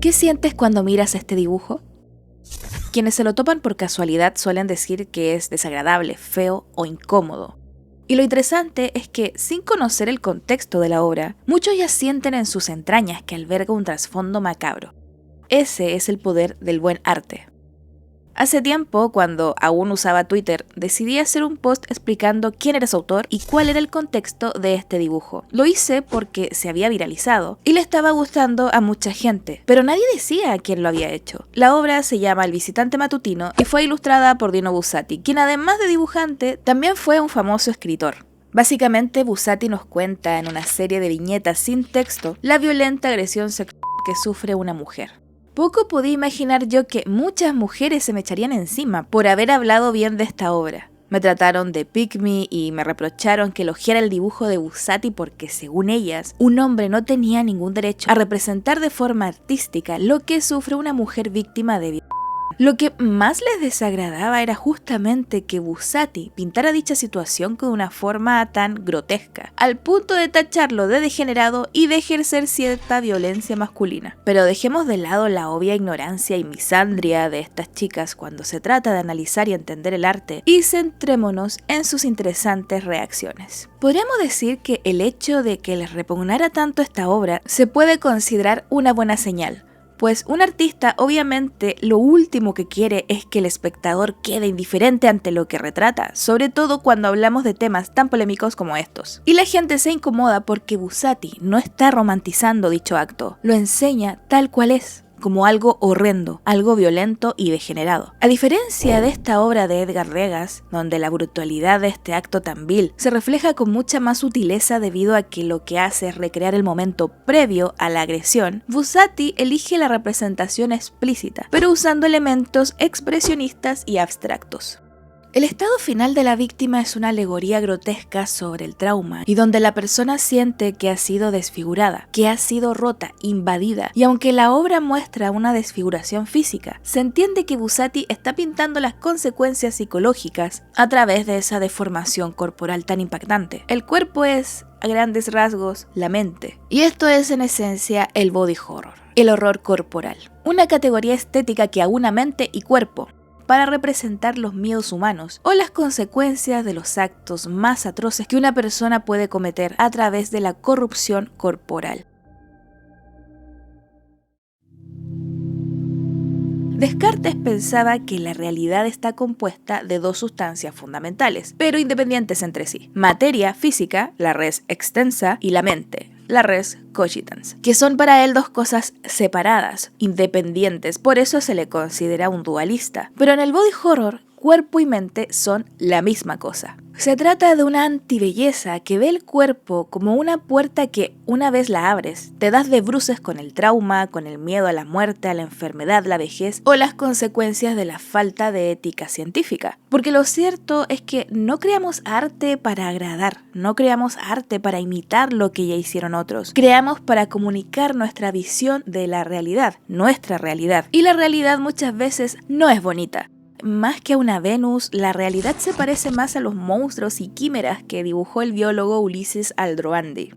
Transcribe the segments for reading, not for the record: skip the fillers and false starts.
¿Qué sientes cuando miras este dibujo? Quienes se lo topan por casualidad suelen decir que es desagradable, feo o incómodo. Y lo interesante es que, sin conocer el contexto de la obra, muchos ya sienten en sus entrañas que alberga un trasfondo macabro. Ese es el poder del buen arte. Hace tiempo, cuando aún usaba Twitter, decidí hacer un post explicando quién era su autor y cuál era el contexto de este dibujo. Lo hice porque se había viralizado y le estaba gustando a mucha gente, pero nadie decía quién lo había hecho. La obra se llama El visitante matutino y fue ilustrada por Dino Buzzati, quien además de dibujante, también fue un famoso escritor. Básicamente, Buzzati nos cuenta en una serie de viñetas sin texto la violenta agresión sexual que sufre una mujer. Poco podía imaginar yo que muchas mujeres se me echarían encima por haber hablado bien de esta obra. Me trataron de pick me y me reprocharon que elogiara el dibujo de Buzzati porque, según ellas, un hombre no tenía ningún derecho a representar de forma artística lo que sufre una mujer víctima de violencia. Lo que más les desagradaba era justamente que Buzzati pintara dicha situación con una forma tan grotesca, al punto de tacharlo de degenerado y de ejercer cierta violencia masculina. Pero dejemos de lado la obvia ignorancia y misandria de estas chicas cuando se trata de analizar y entender el arte y centrémonos en sus interesantes reacciones. Podríamos decir que el hecho de que les repugnara tanto esta obra se puede considerar una buena señal. Pues un artista obviamente lo último que quiere es que el espectador quede indiferente ante lo que retrata, sobre todo cuando hablamos de temas tan polémicos como estos. Y la gente se incomoda porque Buzzati no está romantizando dicho acto, lo enseña tal cual es, como algo horrendo, algo violento y degenerado. A diferencia de esta obra de Edgar Degas, donde la brutalidad de este acto tan vil se refleja con mucha más sutileza debido a que lo que hace es recrear el momento previo a la agresión, Buzzati elige la representación explícita, pero usando elementos expresionistas y abstractos. El estado final de la víctima es una alegoría grotesca sobre el trauma y donde la persona siente que ha sido desfigurada, que ha sido rota, invadida, y aunque la obra muestra una desfiguración física, se entiende que Buzzati está pintando las consecuencias psicológicas a través de esa deformación corporal tan impactante. El cuerpo es, a grandes rasgos, la mente, y esto es en esencia el body horror, el horror corporal, una categoría estética que aúna mente y cuerpo para representar los miedos humanos o las consecuencias de los actos más atroces que una persona puede cometer a través de la corrupción corporal. Descartes pensaba que la realidad está compuesta de dos sustancias fundamentales, pero independientes entre sí: materia física, la res extensa, y la mente, la res cogitans, que son para él dos cosas separadas, independientes, por eso se le considera un dualista. Pero en el body horror, cuerpo y mente son la misma cosa. Se trata de una antibelleza que ve el cuerpo como una puerta que, una vez la abres, te das de bruces con el trauma, con el miedo a la muerte, a la enfermedad, la vejez o las consecuencias de la falta de ética científica. Porque lo cierto es que no creamos arte para agradar, no creamos arte para imitar lo que ya hicieron otros. Creamos para comunicar nuestra visión de la realidad, nuestra realidad. Y la realidad muchas veces no es bonita. Más que a una Venus, la realidad se parece más a los monstruos y quimeras que dibujó el biólogo Ulises Aldroandi.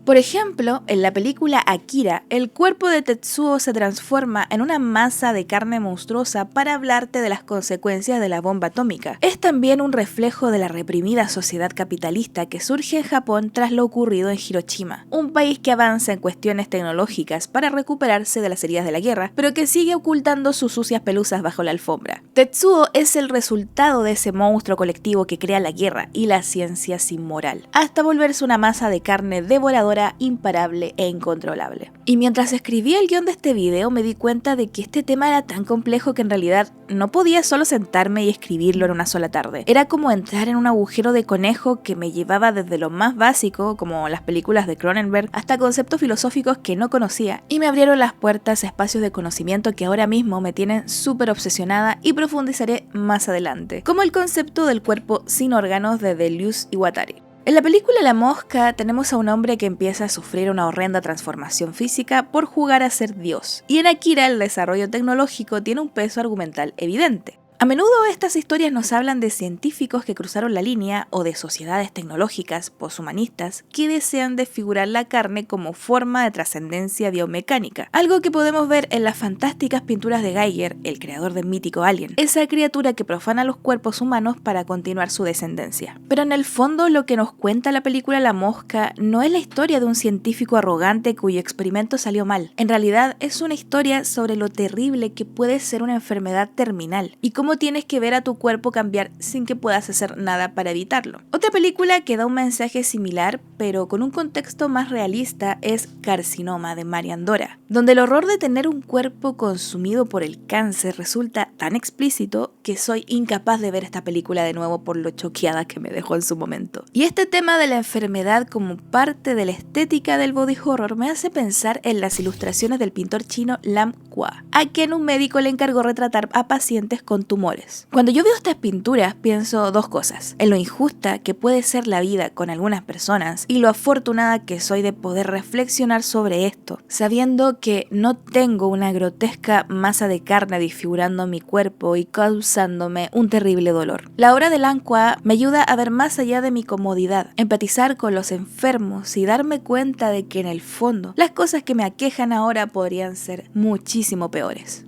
Por ejemplo, en la película Akira, el cuerpo de Tetsuo se transforma en una masa de carne monstruosa para hablarte de las consecuencias de la bomba atómica. Es también un reflejo de la reprimida sociedad capitalista que surge en Japón tras lo ocurrido en Hiroshima, un país que avanza en cuestiones tecnológicas para recuperarse de las heridas de la guerra, pero que sigue ocultando sus sucias pelusas bajo la alfombra. Tetsuo es el resultado de ese monstruo colectivo que crea la guerra y la ciencia sin moral, hasta volverse una masa de carne devoradora, imparable e incontrolable. Y mientras escribía el guión de este video me di cuenta de que este tema era tan complejo que en realidad no podía solo sentarme y escribirlo en una sola tarde. Era como entrar en un agujero de conejo que me llevaba desde lo más básico, como las películas de Cronenberg, hasta conceptos filosóficos que no conocía, y me abrieron las puertas a espacios de conocimiento que ahora mismo me tienen súper obsesionada y profundizaré más adelante, como el concepto del cuerpo sin órganos de Deleuze y Guattari. En la película La Mosca tenemos a un hombre que empieza a sufrir una horrenda transformación física por jugar a ser Dios, y en Akira el desarrollo tecnológico tiene un peso argumental evidente. A menudo estas historias nos hablan de científicos que cruzaron la línea o de sociedades tecnológicas poshumanistas que desean desfigurar la carne como forma de trascendencia biomecánica, algo que podemos ver en las fantásticas pinturas de Giger, el creador del mítico Alien, esa criatura que profana los cuerpos humanos para continuar su descendencia. Pero en el fondo lo que nos cuenta la película La Mosca no es la historia de un científico arrogante cuyo experimento salió mal. En realidad es una historia sobre lo terrible que puede ser una enfermedad terminal y cómo tienes que ver a tu cuerpo cambiar sin que puedas hacer nada para evitarlo. Otra película que da un mensaje similar, pero con un contexto más realista, es Carcinoma, de Marian Dora, donde el horror de tener un cuerpo consumido por el cáncer resulta tan explícito que soy incapaz de ver esta película de nuevo por lo choqueada que me dejó en su momento. Y este tema de la enfermedad como parte de la estética del body horror me hace pensar en las ilustraciones del pintor chino Lam Qua, a quien un médico le encargó retratar a pacientes con tumores. Cuando yo veo estas pinturas pienso dos cosas: en lo injusta que puede ser la vida con algunas personas y lo afortunada que soy de poder reflexionar sobre esto, sabiendo que no tengo una grotesca masa de carne disfigurando mi cuerpo y causándome un terrible dolor. La obra de Lam Qua me ayuda a ver más allá de mi comodidad, empatizar con los enfermos y darme cuenta de que en el fondo las cosas que me aquejan ahora podrían ser muchísimo peores.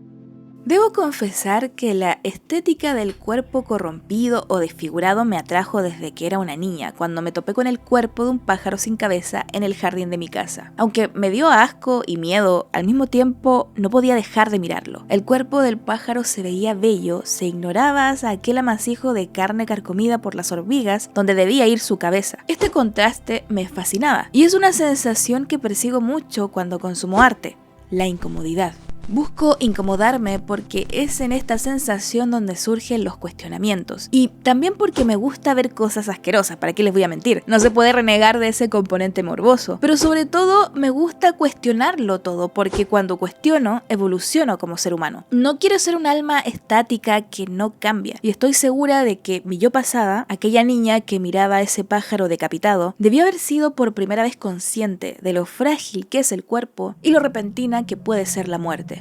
Debo confesar que la estética del cuerpo corrompido o desfigurado me atrajo desde que era una niña, cuando me topé con el cuerpo de un pájaro sin cabeza en el jardín de mi casa. Aunque me dio asco y miedo, al mismo tiempo no podía dejar de mirarlo. El cuerpo del pájaro se veía bello, se ignoraba aquel amasijo de carne carcomida por las hormigas donde debía ir su cabeza. Este contraste me fascinaba, y es una sensación que persigo mucho cuando consumo arte: la incomodidad. Busco incomodarme porque es en esta sensación donde surgen los cuestionamientos, y también porque me gusta ver cosas asquerosas, ¿para qué les voy a mentir? No se puede renegar de ese componente morboso, pero sobre todo me gusta cuestionarlo todo, porque cuando cuestiono, evoluciono como ser humano. No quiero ser un alma estática que no cambia, y estoy segura de que mi yo pasada, aquella niña que miraba a ese pájaro decapitado, debió haber sido por primera vez consciente de lo frágil que es el cuerpo y lo repentina que puede ser la muerte.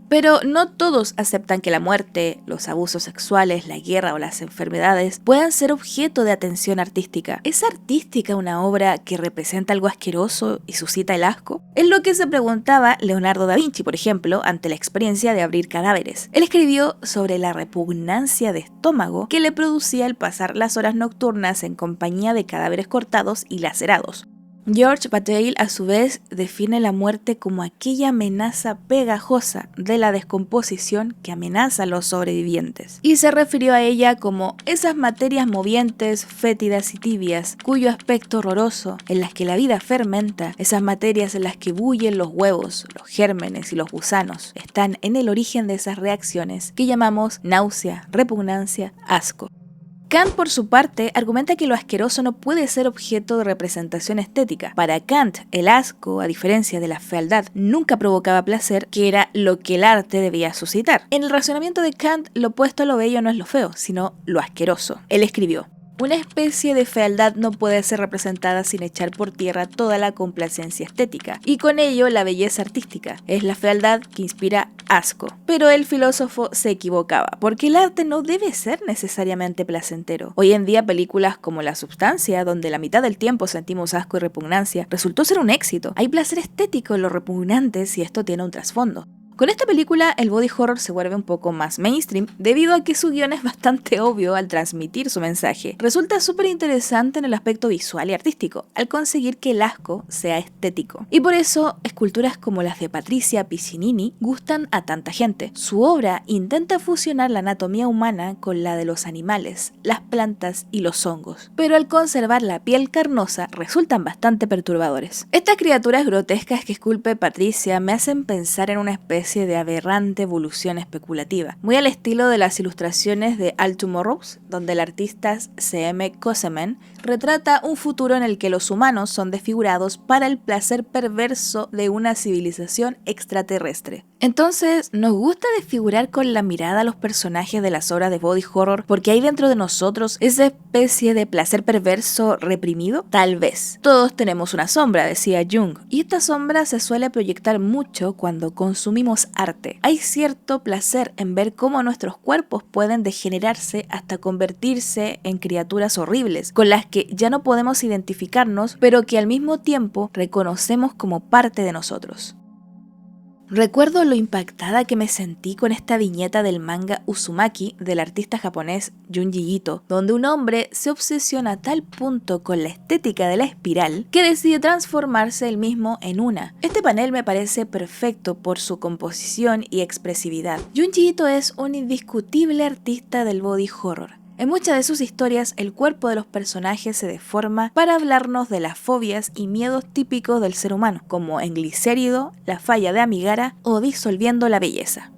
Pero no todos aceptan que la muerte, los abusos sexuales, la guerra o las enfermedades puedan ser objeto de atención artística. ¿Es artística una obra que representa algo asqueroso y suscita el asco? Es lo que se preguntaba Leonardo da Vinci, por ejemplo, ante la experiencia de abrir cadáveres. Él escribió sobre la repugnancia de estómago que le producía el pasar las horas nocturnas en compañía de cadáveres cortados y lacerados. George Bataille, a su vez, define la muerte como aquella amenaza pegajosa de la descomposición que amenaza a los sobrevivientes, y se refirió a ella como esas materias movientes, fétidas y tibias, cuyo aspecto horroroso, en las que la vida fermenta, esas materias en las que bullen los huevos, los gérmenes y los gusanos, están en el origen de esas reacciones que llamamos náusea, repugnancia, asco. Kant, por su parte, argumenta que lo asqueroso no puede ser objeto de representación estética. Para Kant, el asco, a diferencia de la fealdad, nunca provocaba placer, que era lo que el arte debía suscitar. En el razonamiento de Kant, lo opuesto a lo bello no es lo feo, sino lo asqueroso. Él escribió: una especie de fealdad no puede ser representada sin echar por tierra toda la complacencia estética, y con ello la belleza artística. Es la fealdad que inspira asco. Pero el filósofo se equivocaba, porque el arte no debe ser necesariamente placentero. Hoy en día películas como La Substancia, donde la mitad del tiempo sentimos asco y repugnancia, resultó ser un éxito. Hay placer estético en lo repugnante si esto tiene un trasfondo. Con esta película, el body horror se vuelve un poco más mainstream debido a que su guión es bastante obvio al transmitir su mensaje. Resulta súper interesante en el aspecto visual y artístico, al conseguir que el asco sea estético. Y por eso, esculturas como las de Patricia Piccinini gustan a tanta gente. Su obra intenta fusionar la anatomía humana con la de los animales, las plantas y los hongos, pero al conservar la piel carnosa resultan bastante perturbadores. Estas criaturas grotescas que esculpe Patricia me hacen pensar en una especie de aberrante evolución especulativa, muy al estilo de las ilustraciones de All Tomorrows, donde el artista C.M. Kosemen retrata un futuro en el que los humanos son desfigurados para el placer perverso de una civilización extraterrestre. Entonces, ¿nos gusta desfigurar con la mirada a los personajes de las obras de body horror porque hay dentro de nosotros esa especie de placer perverso reprimido? Tal vez. Todos tenemos una sombra, decía Jung, y esta sombra se suele proyectar mucho cuando consumimos arte. Hay cierto placer en ver cómo nuestros cuerpos pueden degenerarse hasta convertirse en criaturas horribles, con las que ya no podemos identificarnos, pero que al mismo tiempo reconocemos como parte de nosotros. Recuerdo lo impactada que me sentí con esta viñeta del manga Uzumaki del artista japonés Junji Ito, donde un hombre se obsesiona a tal punto con la estética de la espiral que decide transformarse él mismo en una. Este panel me parece perfecto por su composición y expresividad. Junji Ito es un indiscutible artista del body horror. En muchas de sus historias, el cuerpo de los personajes se deforma para hablarnos de las fobias y miedos típicos del ser humano, como en Glicérido, La falla de Amigara o Disolviendo la belleza.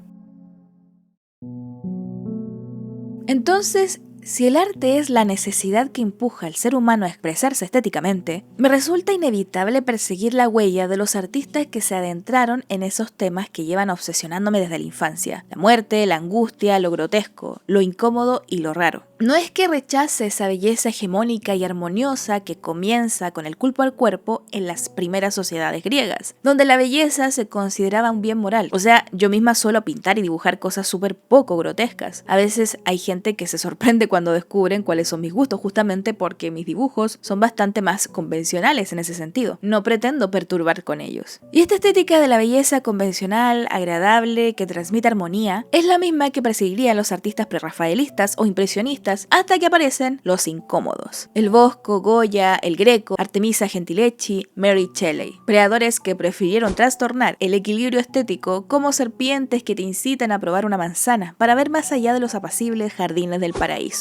Entonces, si el arte es la necesidad que empuja al ser humano a expresarse estéticamente, me resulta inevitable perseguir la huella de los artistas que se adentraron en esos temas que llevan obsesionándome desde la infancia: la muerte, la angustia, lo grotesco, lo incómodo y lo raro. No es que rechace esa belleza hegemónica y armoniosa que comienza con el culto al cuerpo en las primeras sociedades griegas, donde la belleza se consideraba un bien moral. O sea, yo misma suelo pintar y dibujar cosas súper poco grotescas. A veces hay gente que se sorprende cuando descubren cuáles son mis gustos, justamente porque mis dibujos son bastante más convencionales en ese sentido. No pretendo perturbar con ellos. Y esta estética de la belleza convencional, agradable, que transmite armonía, es la misma que perseguirían los artistas prerrafaelistas o impresionistas hasta que aparecen los incómodos: el Bosco, Goya, el Greco, Artemisa Gentileschi, Mary Shelley. Creadores que prefirieron trastornar el equilibrio estético como serpientes que te incitan a probar una manzana para ver más allá de los apacibles jardines del paraíso.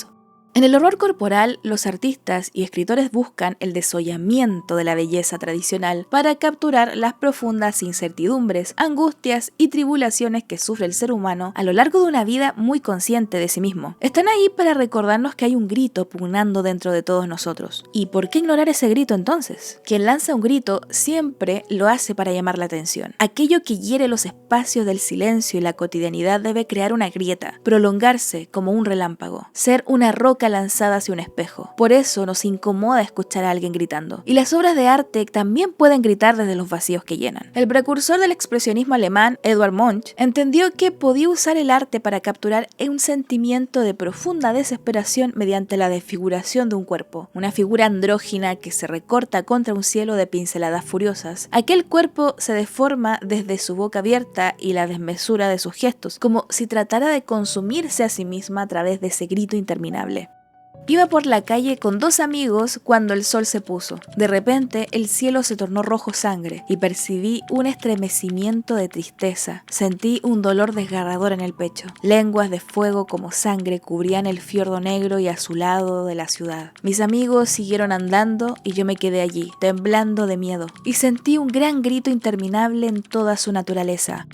En el horror corporal, los artistas y escritores buscan el desollamiento de la belleza tradicional para capturar las profundas incertidumbres, angustias y tribulaciones que sufre el ser humano a lo largo de una vida muy consciente de sí mismo. Están ahí para recordarnos que hay un grito pugnando dentro de todos nosotros. ¿Y por qué ignorar ese grito entonces? Quien lanza un grito siempre lo hace para llamar la atención. Aquello que hiere los espacios del silencio y la cotidianidad debe crear una grieta, prolongarse como un relámpago, ser una roca lanzada hacia un espejo. Por eso nos incomoda escuchar a alguien gritando. Y las obras de arte también pueden gritar desde los vacíos que llenan. El precursor del expresionismo alemán, Edvard Munch, entendió que podía usar el arte para capturar un sentimiento de profunda desesperación mediante la desfiguración de un cuerpo. Una figura andrógina que se recorta contra un cielo de pinceladas furiosas. Aquel cuerpo se deforma desde su boca abierta y la desmesura de sus gestos, como si tratara de consumirse a sí misma a través de ese grito interminable. Iba por la calle con dos amigos cuando el sol se puso. De repente, el cielo se tornó rojo sangre y percibí un estremecimiento de tristeza. Sentí un dolor desgarrador en el pecho. Lenguas de fuego como sangre cubrían el fiordo negro y azulado de la ciudad. Mis amigos siguieron andando y yo me quedé allí, temblando de miedo, y sentí un gran grito interminable en toda su naturaleza.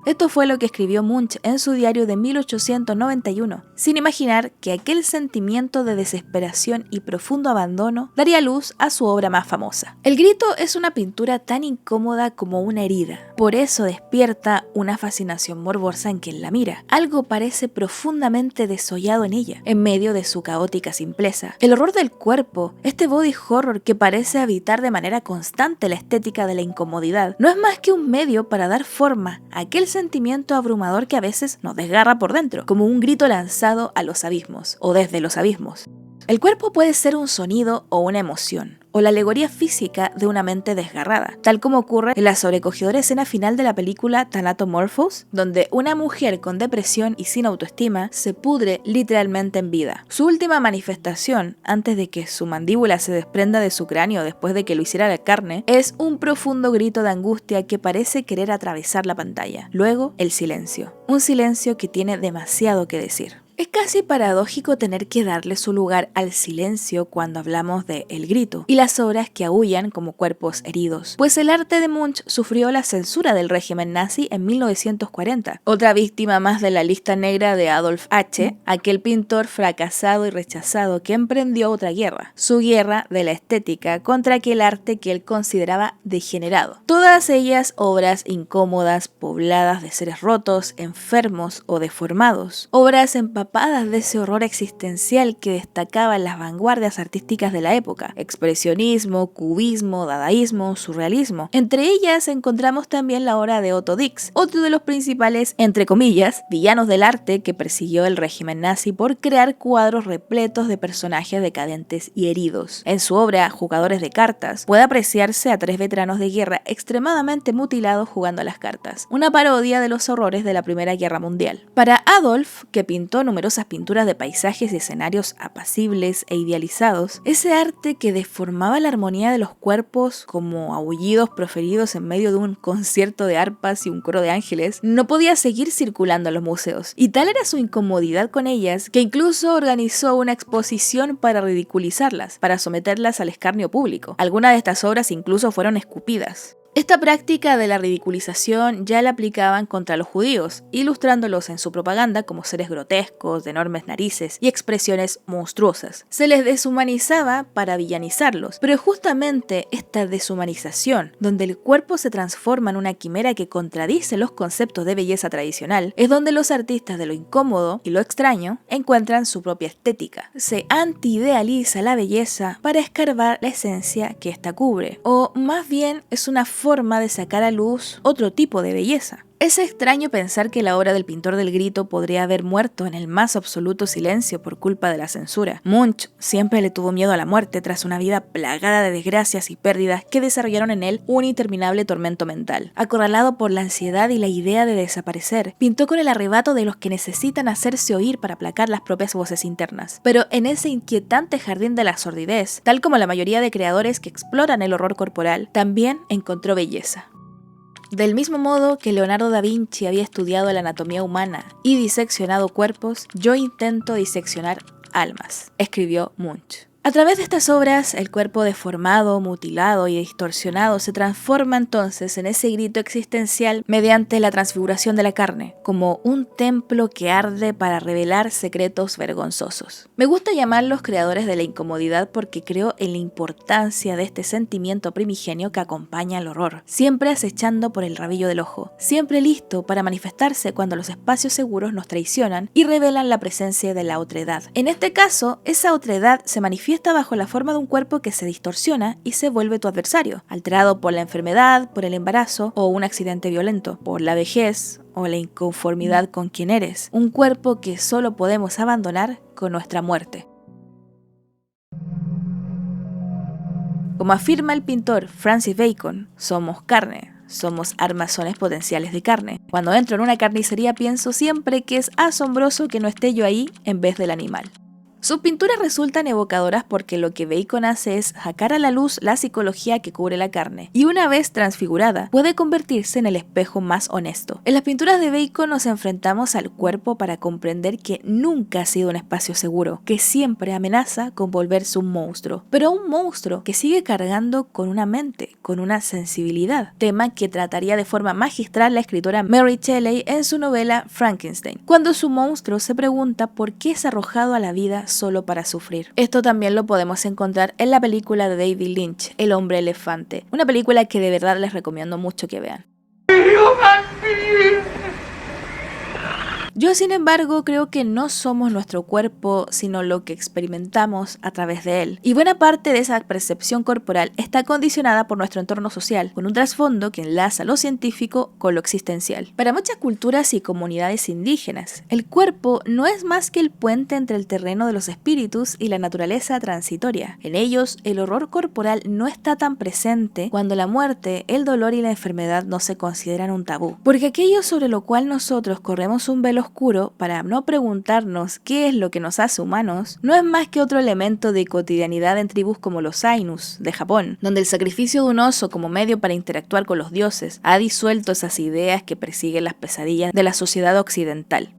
Esto fue lo que escribió Munch en su diario de 1891, sin imaginar que aquel sentimiento de desesperación y profundo abandono daría luz a su obra más famosa. El grito es una pintura tan incómoda como una herida, por eso despierta una fascinación morbosa en quien la mira. Algo parece profundamente desollado en ella, en medio de su caótica simpleza. El horror del cuerpo, este body horror que parece habitar de manera constante la estética de la incomodidad, no es más que un medio para dar forma a aquel sentimiento abrumador que a veces nos desgarra por dentro, como un grito lanzado a los abismos o desde los abismos. El cuerpo puede ser un sonido o una emoción, o la alegoría física de una mente desgarrada, tal como ocurre en la sobrecogedora escena final de la película Thanatomorphos, donde una mujer con depresión y sin autoestima se pudre literalmente en vida. Su última manifestación, antes de que su mandíbula se desprenda de su cráneo después de que lo hiciera la carne, es un profundo grito de angustia que parece querer atravesar la pantalla. Luego, el silencio. Un silencio que tiene demasiado que decir. Es casi paradójico tener que darle su lugar al silencio cuando hablamos de El Grito y las obras que aúllan como cuerpos heridos, pues el arte de Munch sufrió la censura del régimen nazi en 1940. Otra víctima más de la lista negra de Adolf H., aquel pintor fracasado y rechazado que emprendió otra guerra, su guerra de la estética contra aquel arte que él consideraba degenerado. Todas ellas obras incómodas, pobladas de seres rotos, enfermos o deformados, obras empapadas de ese horror existencial que destacaba en las vanguardias artísticas de la época: expresionismo, cubismo, dadaísmo, surrealismo. Entre ellas encontramos también la obra de Otto Dix, otro de los principales, entre comillas, villanos del arte que persiguió el régimen nazi por crear cuadros repletos de personajes decadentes y heridos. En su obra Jugadores de cartas puede apreciarse a 3 veteranos de guerra extremadamente mutilados jugando a las cartas, una parodia de los horrores de la Primera Guerra Mundial. Para Adolf, que pintó numerosas pinturas de paisajes y escenarios apacibles e idealizados, ese arte que deformaba la armonía de los cuerpos como aullidos proferidos en medio de un concierto de arpas y un coro de ángeles, no podía seguir circulando en los museos, y tal era su incomodidad con ellas que incluso organizó una exposición para ridiculizarlas, para someterlas al escarnio público. Algunas de estas obras incluso fueron escupidas. Esta práctica de la ridiculización ya la aplicaban contra los judíos, ilustrándolos en su propaganda como seres grotescos, de enormes narices y expresiones monstruosas. Se les deshumanizaba para villanizarlos, pero justamente esta deshumanización, donde el cuerpo se transforma en una quimera que contradice los conceptos de belleza tradicional, es donde los artistas de lo incómodo y lo extraño encuentran su propia estética. Se anti-idealiza la belleza para escarbar la esencia que ésta cubre, o más bien es una forma de sacar a luz otro tipo de belleza. Es extraño pensar que la obra del pintor del Grito podría haber muerto en el más absoluto silencio por culpa de la censura. Munch siempre le tuvo miedo a la muerte tras una vida plagada de desgracias y pérdidas que desarrollaron en él un interminable tormento mental. Acorralado por la ansiedad y la idea de desaparecer, pintó con el arrebato de los que necesitan hacerse oír para aplacar las propias voces internas. Pero en ese inquietante jardín de la sordidez, tal como la mayoría de creadores que exploran el horror corporal, también encontró belleza. Del mismo modo que Leonardo da Vinci había estudiado la anatomía humana y diseccionado cuerpos, yo intento diseccionar almas, escribió Munch. A través de estas obras, el cuerpo deformado, mutilado y distorsionado se transforma entonces en ese grito existencial mediante la transfiguración de la carne, como un templo que arde para revelar secretos vergonzosos. Me gusta llamarlos creadores de la incomodidad porque creo en la importancia de este sentimiento primigenio que acompaña al horror, siempre acechando por el rabillo del ojo, siempre listo para manifestarse cuando los espacios seguros nos traicionan y revelan la presencia de la otredad. En este caso, esa otredad se manifiesta bajo la forma de un cuerpo que se distorsiona y se vuelve tu adversario, alterado por la enfermedad, por el embarazo o un accidente violento, por la vejez o la inconformidad con quien eres, un cuerpo que solo podemos abandonar con nuestra muerte. Como afirma el pintor Francis Bacon, somos carne. Somos armazones potenciales de carne. Cuando entro en una carnicería pienso siempre que es asombroso que no esté yo ahí en vez del animal. Sus pinturas resultan evocadoras porque lo que Bacon hace es sacar a la luz la psicología que cubre la carne, y una vez transfigurada, puede convertirse en el espejo más honesto. En las pinturas de Bacon nos enfrentamos al cuerpo para comprender que nunca ha sido un espacio seguro, que siempre amenaza con volverse un monstruo, pero un monstruo que sigue cargando con una mente, con una sensibilidad, tema que trataría de forma magistral la escritora Mary Shelley en su novela Frankenstein, cuando su monstruo se pregunta por qué es arrojado a la vida solo para sufrir. Esto también lo podemos encontrar en la película de David Lynch, El hombre elefante, una película que de verdad les recomiendo mucho que vean. Yo, sin embargo, creo que no somos nuestro cuerpo, sino lo que experimentamos a través de él. Y buena parte de esa percepción corporal está condicionada por nuestro entorno social, con un trasfondo que enlaza lo científico con lo existencial. Para muchas culturas y comunidades indígenas, el cuerpo no es más que el puente entre el terreno de los espíritus y la naturaleza transitoria. En ellos, el horror corporal no está tan presente cuando la muerte, el dolor y la enfermedad no se consideran un tabú. Porque aquello sobre lo cual nosotros corremos un velo oscuro para no preguntarnos qué es lo que nos hace humanos, no es más que otro elemento de cotidianidad en tribus como los Ainus de Japón, donde el sacrificio de un oso como medio para interactuar con los dioses ha disuelto esas ideas que persiguen las pesadillas de la sociedad occidental.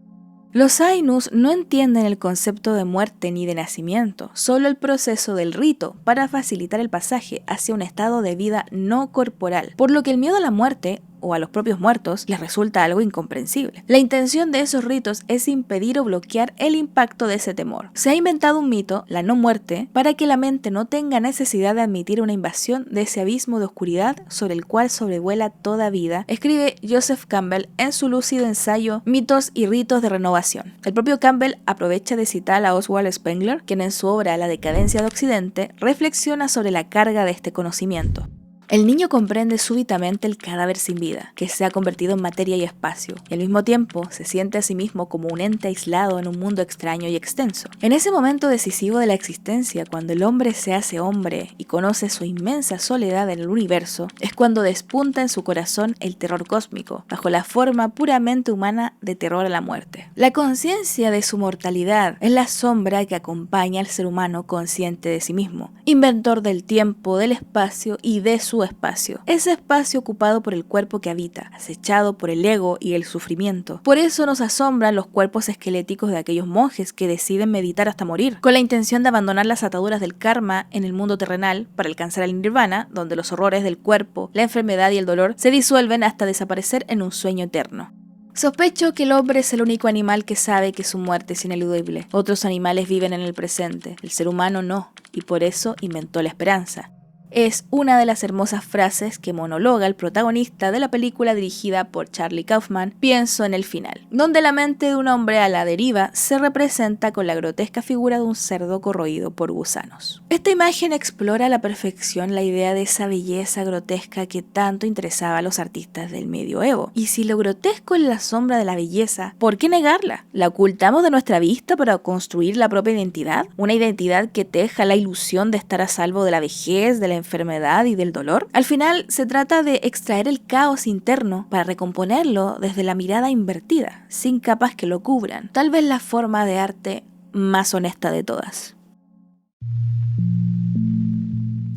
Los Ainus no entienden el concepto de muerte ni de nacimiento, solo el proceso del rito para facilitar el pasaje hacia un estado de vida no corporal, por lo que el miedo a la muerte o a los propios muertos les resulta algo incomprensible. La intención de esos ritos es impedir o bloquear el impacto de ese temor. Se ha inventado un mito, la no muerte, para que la mente no tenga necesidad de admitir una invasión de ese abismo de oscuridad sobre el cual sobrevuela toda vida, escribe Joseph Campbell en su lúcido ensayo Mitos y ritos de renovación. El propio Campbell aprovecha de citar a Oswald Spengler, quien en su obra La decadencia de Occidente reflexiona sobre la carga de este conocimiento. El niño comprende súbitamente el cadáver sin vida, que se ha convertido en materia y espacio, y al mismo tiempo se siente a sí mismo como un ente aislado en un mundo extraño y extenso. En ese momento decisivo de la existencia, cuando el hombre se hace hombre y conoce su inmensa soledad en el universo, es cuando despunta en su corazón el terror cósmico, bajo la forma puramente humana de terror a la muerte. La conciencia de su mortalidad es la sombra que acompaña al ser humano consciente de sí mismo, inventor del tiempo, del espacio y de su espacio. Ese espacio ocupado por el cuerpo que habita, acechado por el ego y el sufrimiento. Por eso nos asombran los cuerpos esqueléticos de aquellos monjes que deciden meditar hasta morir, con la intención de abandonar las ataduras del karma en el mundo terrenal para alcanzar el nirvana, donde los horrores del cuerpo, la enfermedad y el dolor se disuelven hasta desaparecer en un sueño eterno. Sospecho que el hombre es el único animal que sabe que su muerte es ineludible. Otros animales viven en el presente, el ser humano no, y por eso inventó la esperanza. Es una de las hermosas frases que monologa el protagonista de la película dirigida por Charlie Kaufman, Pienso en el final, donde la mente de un hombre a la deriva se representa con la grotesca figura de un cerdo corroído por gusanos. Esta imagen explora a la perfección la idea de esa belleza grotesca que tanto interesaba a los artistas del medioevo. Y si lo grotesco es la sombra de la belleza, ¿por qué negarla? ¿La ocultamos de nuestra vista para construir la propia identidad? ¿Una identidad que teja la ilusión de estar a salvo de la vejez, de la enfermedad y del dolor? Al final se trata de extraer el caos interno para recomponerlo desde la mirada invertida, sin capas que lo cubran. Tal vez la forma de arte más honesta de todas.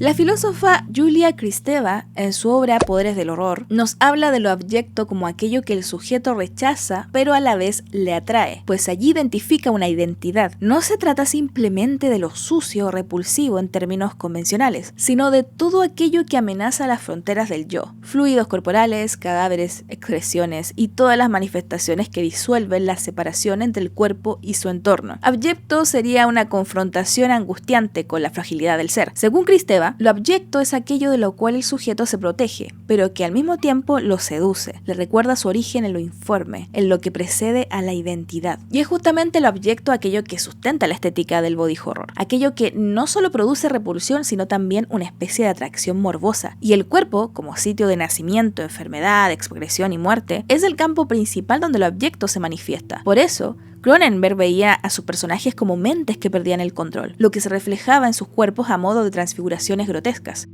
La filósofa Julia Kristeva, en su obra Poderes del Horror, nos habla de lo abyecto como aquello que el sujeto rechaza, pero a la vez le atrae, pues allí identifica una identidad. No se trata simplemente de lo sucio o repulsivo en términos convencionales, sino de todo aquello que amenaza las fronteras del yo. Fluidos corporales, cadáveres, expresiones y todas las manifestaciones que disuelven la separación entre el cuerpo y su entorno. Abyecto sería una confrontación angustiante con la fragilidad del ser. Según Kristeva, lo abyecto es aquello de lo cual el sujeto se protege, pero que al mismo tiempo lo seduce, le recuerda su origen en lo informe, en lo que precede a la identidad. Y es justamente lo abyecto aquello que sustenta la estética del body horror, aquello que no solo produce repulsión, sino también una especie de atracción morbosa. Y el cuerpo, como sitio de nacimiento, enfermedad, expresión y muerte, es el campo principal donde lo abyecto se manifiesta. Por eso, Cronenberg veía a sus personajes como mentes que perdían el control, lo que se reflejaba en sus cuerpos a modo de transfiguraciones grotescas.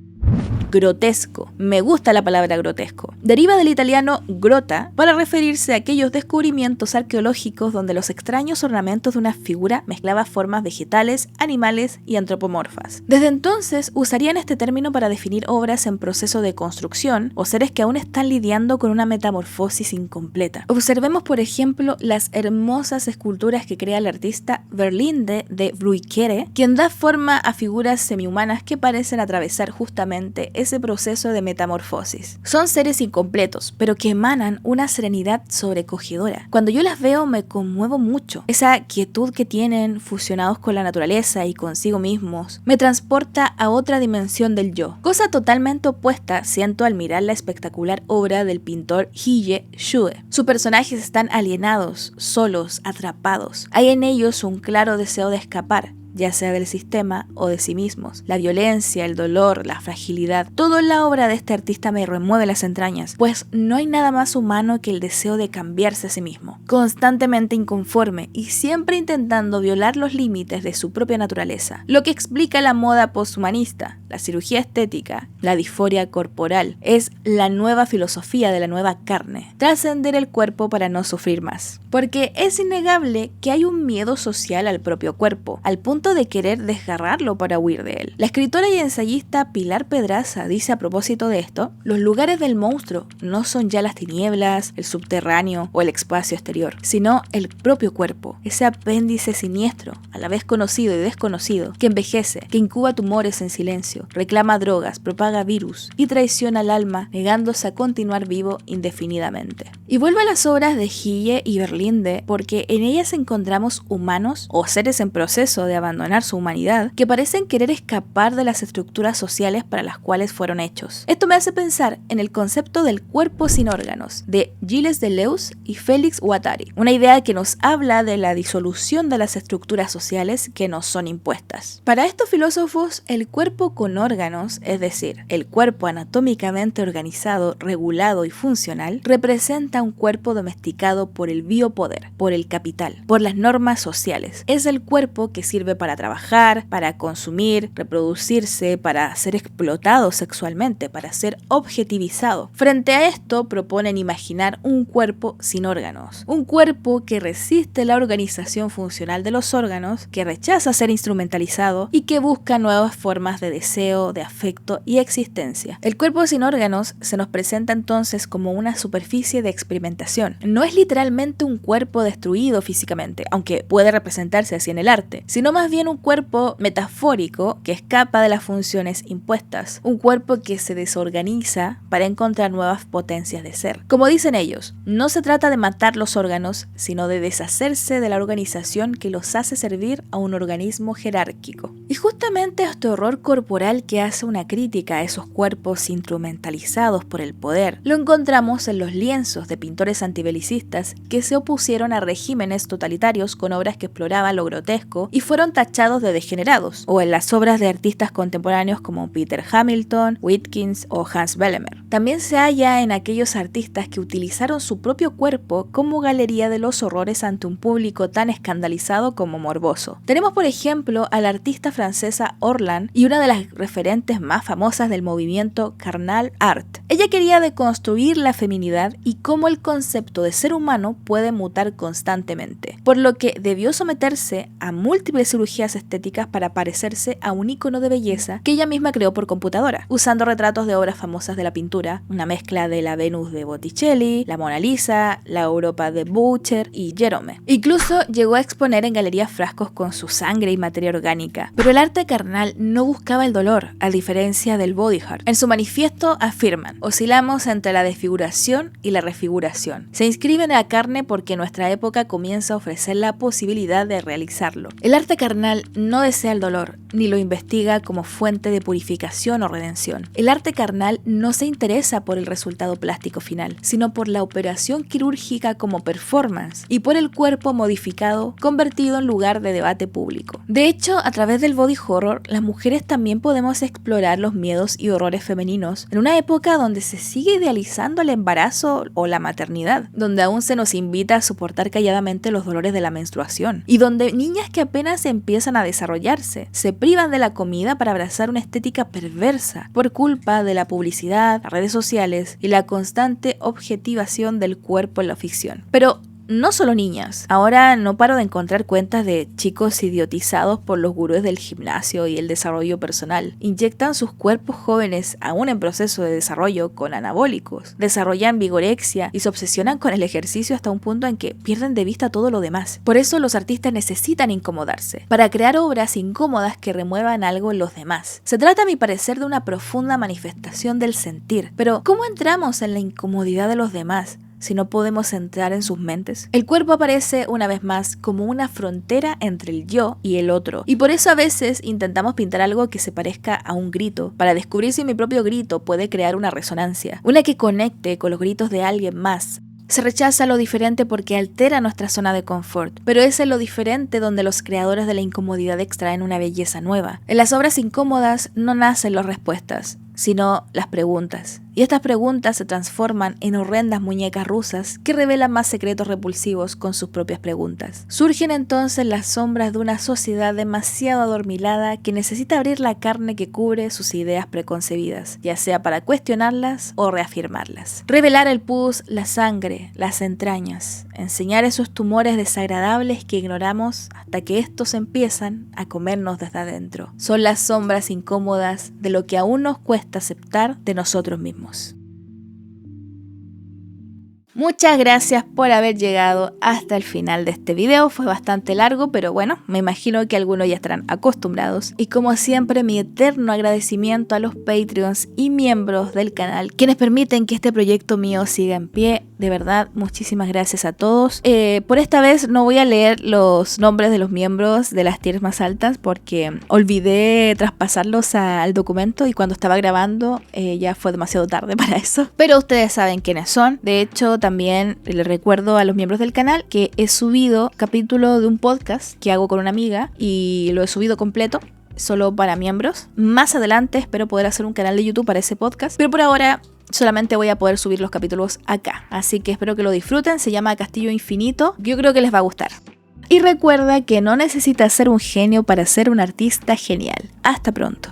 Grotesco. Me gusta la palabra grotesco. Deriva del italiano grota para referirse a aquellos descubrimientos arqueológicos donde los extraños ornamentos de una figura mezclaban formas vegetales, animales y antropomorfas. Desde entonces usarían este término para definir obras en proceso de construcción o seres que aún están lidiando con una metamorfosis incompleta. Observemos, por ejemplo, las hermosas esculturas que crea el artista Verlinde de Bruyckere, quien da forma a figuras semihumanas que parecen atravesar justamente ese proceso de metamorfosis. Son seres incompletos, pero que emanan una serenidad sobrecogedora. Cuando yo las veo me conmuevo mucho. Esa quietud que tienen, fusionados con la naturaleza y consigo mismos, me transporta a otra dimensión del yo. Cosa totalmente opuesta siento al mirar la espectacular obra del pintor Hille Schue. Sus personajes están alienados, solos, atrapados. Hay en ellos un claro deseo de escapar, ya sea del sistema o de sí mismos. La violencia, el dolor, la fragilidad, todo en la obra de este artista me remueve las entrañas, pues no hay nada más humano que el deseo de cambiarse a sí mismo, constantemente inconforme y siempre intentando violar los límites de su propia naturaleza, lo que explica la moda posthumanista, la cirugía estética, la disforia corporal. Es la nueva filosofía de la nueva carne, trascender el cuerpo para no sufrir más, porque es innegable que hay un miedo social al propio cuerpo, al punto punto de querer desgarrarlo para huir de él. La escritora y ensayista Pilar Pedraza dice a propósito de esto: los lugares del monstruo no son ya las tinieblas, el subterráneo o el espacio exterior, sino el propio cuerpo, ese apéndice siniestro, a la vez conocido y desconocido, que envejece, que incuba tumores en silencio, reclama drogas, propaga virus y traiciona al alma, negándose a continuar vivo indefinidamente. Y vuelvo a las obras de Gille y Berlinde porque en ellas encontramos humanos o seres en proceso de abandonar su humanidad que parecen querer escapar de las estructuras sociales para las cuales fueron hechos. Esto me hace pensar en el concepto del cuerpo sin órganos de Gilles Deleuze y Félix Guattari, una idea que nos habla de la disolución de las estructuras sociales que nos son impuestas. Para estos filósofos, el cuerpo con órganos, es decir, el cuerpo anatómicamente organizado, regulado y funcional, representa un cuerpo domesticado por el biopoder, por el capital, por las normas sociales. Es el cuerpo que sirve para trabajar, para consumir, reproducirse, para ser explotado sexualmente, para ser objetivizado. Frente a esto, proponen imaginar un cuerpo sin órganos, un cuerpo que resiste la organización funcional de los órganos, que rechaza ser instrumentalizado y que busca nuevas formas de deseo, de afecto y existencia. El cuerpo sin órganos se nos presenta entonces como una superficie de experimentación. No es literalmente un cuerpo destruido físicamente, aunque puede representarse así en el arte, sino más bien un cuerpo metafórico que escapa de las funciones impuestas, un cuerpo que se desorganiza para encontrar nuevas potencias de ser. Como dicen ellos, no se trata de matar los órganos, sino de deshacerse de la organización que los hace servir a un organismo jerárquico. Y justamente este horror corporal que hace una crítica a esos cuerpos instrumentalizados por el poder, lo encontramos en los lienzos de pintores antibelicistas que se opusieron a regímenes totalitarios con obras que exploraban lo grotesco y fueron tachados de degenerados, o en las obras de artistas contemporáneos como Peter Hamilton, Whitkins o Hans Bellemer. También se halla en aquellos artistas que utilizaron su propio cuerpo como galería de los horrores ante un público tan escandalizado como morboso. Tenemos por ejemplo a la artista francesa Orlan y una de las referentes más famosas del movimiento Carnal Art. Ella quería deconstruir la feminidad y cómo el concepto de ser humano puede mutar constantemente, por lo que debió someterse a múltiples cirugías estéticas para parecerse a un ícono de belleza que ella misma creó por computadora, usando retratos de obras famosas de la pintura, una mezcla de la Venus de Botticelli, la Mona Lisa, la Europa de Boucher y Jerome. Incluso llegó a exponer en galerías frascos con su sangre y materia orgánica. Pero el arte carnal no buscaba el dolor, a diferencia del body art. En su manifiesto afirman: oscilamos entre la desfiguración y la refiguración. Se inscribe en la carne porque nuestra época comienza a ofrecer la posibilidad de realizarlo. El arte carnal no desea el dolor, ni lo investiga como fuente de purificación o redención. El arte carnal no se interesa por el resultado plástico final, sino por la operación quirúrgica como performance y por el cuerpo modificado convertido en lugar de debate público. De hecho, a través del body horror, las mujeres también podemos explorar los miedos y horrores femeninos en una época donde se sigue idealizando el embarazo o la maternidad, donde aún se nos invita a soportar calladamente los dolores de la menstruación y donde niñas que apenas empiezan a desarrollarse se privan de la comida para abrazar una estética perversa por culpa de la publicidad, las redes sociales y la constante objetivación del cuerpo en la ficción. Pero no solo niñas. Ahora no paro de encontrar cuentas de chicos idiotizados por los gurúes del gimnasio y el desarrollo personal. Inyectan sus cuerpos jóvenes, aún en proceso de desarrollo, con anabólicos. Desarrollan vigorexia y se obsesionan con el ejercicio hasta un punto en que pierden de vista todo lo demás. Por eso los artistas necesitan incomodarse, para crear obras incómodas que remuevan algo en los demás. Se trata, a mi parecer, de una profunda manifestación del sentir. Pero, ¿cómo entramos en la incomodidad de los demás si no podemos entrar en sus mentes? El cuerpo aparece una vez más como una frontera entre el yo y el otro, y por eso a veces intentamos pintar algo que se parezca a un grito, para descubrir si mi propio grito puede crear una resonancia, una que conecte con los gritos de alguien más. Se rechaza lo diferente porque altera nuestra zona de confort, pero es en lo diferente donde los creadores de la incomodidad extraen una belleza nueva. En las obras incómodas no nacen las respuestas, sino las preguntas. Y estas preguntas se transforman en horrendas muñecas rusas que revelan más secretos repulsivos con sus propias preguntas. Surgen entonces las sombras de una sociedad demasiado adormilada que necesita abrir la carne que cubre sus ideas preconcebidas, ya sea para cuestionarlas o reafirmarlas. Revelar el pus, la sangre, las entrañas, enseñar esos tumores desagradables que ignoramos hasta que estos empiezan a comernos desde adentro. Son las sombras incómodas de lo que aún nos cuesta aceptar de nosotros mismos. Muchas gracias por haber llegado hasta el final de este video. Fue bastante largo, pero bueno, me imagino que algunos ya estarán acostumbrados. Y como siempre, mi eterno agradecimiento a los Patreons y miembros del canal, quienes permiten que este proyecto mío siga en pie. De verdad, muchísimas gracias a todos. Por esta vez no voy a leer los nombres de los miembros de las tiers más altas porque olvidé traspasarlos al documento y cuando estaba grabando ya fue demasiado tarde para eso. Pero ustedes saben quiénes son. De hecho, también les recuerdo a los miembros del canal que he subido capítulo de un podcast que hago con una amiga y lo he subido completo, solo para miembros. Más adelante espero poder hacer un canal de YouTube para ese podcast, pero por ahora solamente voy a poder subir los capítulos acá. Así que espero que lo disfruten, se llama Castillo Infinito, yo creo que les va a gustar. Y recuerda que no necesitas ser un genio para ser un artista genial. Hasta pronto.